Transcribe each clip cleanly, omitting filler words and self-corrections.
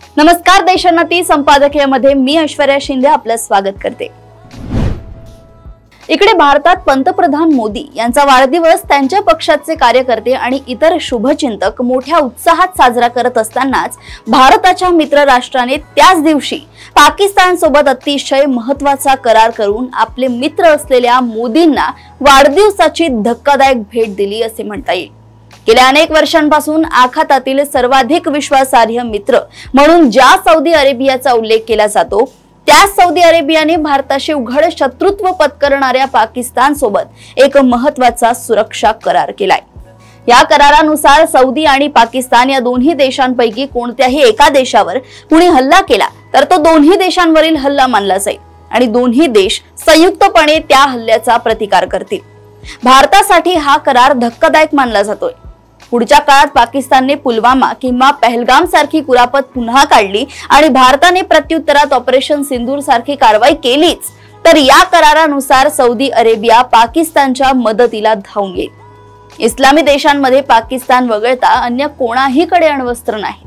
नमस्कार, देशोन्नती संपादकीयमध्ये मी ऐश्वर्या शिंदे आपलं स्वागत करते। इकडे भारतात पंतप्रधान मोदी यांचा वाढदिवस त्यांच्या पक्षाचे कार्यकर्ते आणि इतर शुभचिंतक मोठ्या उत्साहात साजरा करत असतानाच भारताच्या मित्र राष्ट्राने त्याच दिवशी पाकिस्तान सोबत अतिशय महत्त्वाचा करार करून आपले मित्र असलेल्या मोदींना वाढदिवसाची धक्कादायक भेट दिली असे म्हणता येईल। गेल्या अनेक वर्षांपासून आखातातील सर्वाधिक विश्वासार्ह मित्र म्हणून ज्या सौदी अरेबियाचा उल्लेख केला जातो, त्या सौदी अरेबियाने भारताशी उघड शत्रुत्व पत्करणाऱ्या पाकिस्तान सोबत एक महत्त्वाचा सुरक्षा करार केलाय। या करारानुसार सौदी आणि पाकिस्तान या दोन्ही देशांपैकी कोणत्याही एका देशावर कुणी हल्ला केला तर तो दोन्ही देशांवरील हल्ला मानला जाईल आणि दोन्ही देश संयुक्तपणे त्या हल्ल्याचा प्रतिकार करतील। भारतासाठी हा करार धक्कादायक मानला जातोय। पुढच्या काळात पाकिस्तानने पुलवामा किंवा पहलगाम सारखी कुरापत पुन्हा काढली आणि भारताने प्रत्युत्तरात ऑपरेशन सिंदूर सारखी कारवाई केलीच तर या करारानुसार सौदी अरेबिया पाकिस्तानच्या मदतीला धावून येईल। इस्लामी देशांमध्ये पाकिस्तान वगळता अन्य कोणाहीकडे अण्वस्त्र नाही।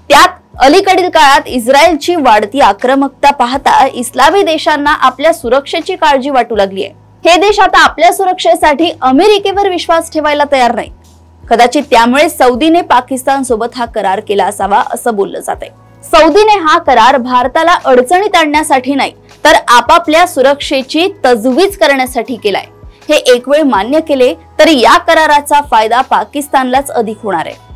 त्यात अलीकडील काळात इस्रायलची वाढती आक्रमकता पाहता इस्लामी देशांना आपल्या सुरक्षेची काळजी वाटू लागली आहे। हे देश आता आपल्या सुरक्षेसाठी अमेरिकेवर विश्वास ठेवायला तयार नाही। कदाचित त्यामुळे सौदीने पाकिस्तान सोबत हा करार केला असावा असं बोललं जातंय। सौदीने हा करार भारताला अडचणीत आणण्यासाठी नाही तर आपापल्या सुरक्षेची तजवीज करण्यासाठी केलाय। हे एक वेळ मान्य केले तर या कराराचा फायदा पाकिस्तानलाच अधिक होणार आहे।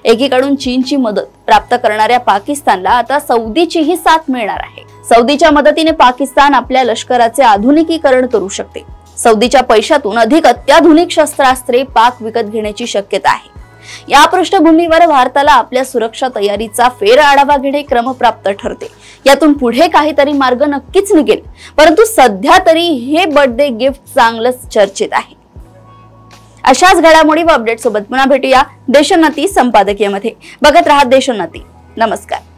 एकीकडून चीनची मदत प्राप्त करणाऱ्या पाकिस्तानला आता सौदीचीही साथ मिळणार आहे। सौदीच्या मदतीने पाकिस्तान आपल्या लष्कराचे आधुनिकीकरण करू शकते। सौदीच्या पैशातून अधिक अत्याधुनिक शस्त्रास्त्रे पाक विकत घेण्याची शक्यता आहे। या पृष्ठभूमीवर भारताला आपल्या सुरक्षा तयारीचा फेर आढावा घेणे क्रमप्राप्त ठरते। यातून पुढे काहीतरी मार्ग नक्कीच निघेल, परंतु सध्या तरी हे बर्थडे गिफ्ट चांगलंच चर्चेत आहे। अशाच घडामोडी व अपडेट सोबत पुन्हा भेटूया देशोन्नती संपादकीयमध्ये। बघत रहा देशोन्नती। नमस्कार।